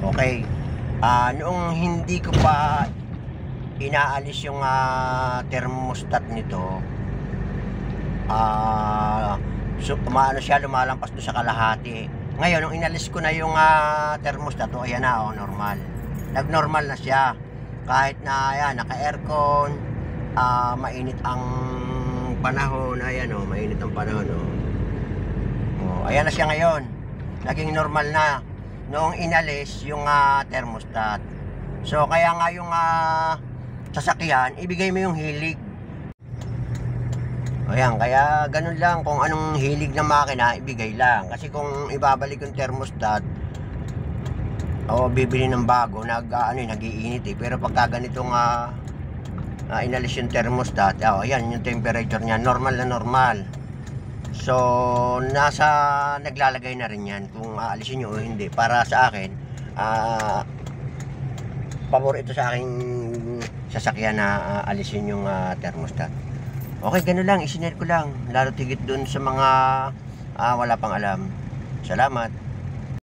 Okay. Noong hindi ko pa inaalis yung thermostat nito, maano siya, lumalampas doon sa kalahati. Ngayon, nung inalis ko na yung thermostat, ayan na, normal. Nag-normal na siya. Kahit na, ayan, naka-aircon, mainit ang panahon, ayan mainit ang panahon, ayan na siya ngayon. Naging normal na noong inalis yung thermostat. So, kaya nga yung sasakyan, ibigay mo yung hilig. Ayan, kaya ganun lang, kung anong hilig ng makina, ibigay lang. Kasi kung ibabalik yung thermostat, o bibili ng bago, nag-iinit Pero pagka ganitong inalis yung thermostat, ayan, yung temperature niya, normal na normal. So, naglalagay na rin yan kung aalisin nyo o hindi. Para sa akin, pabor ito sa aking sasakyan na alisin yung thermostat. Okay, gano'n lang, isinare ko lang. Lalo tigit dun sa mga wala pang alam. Salamat.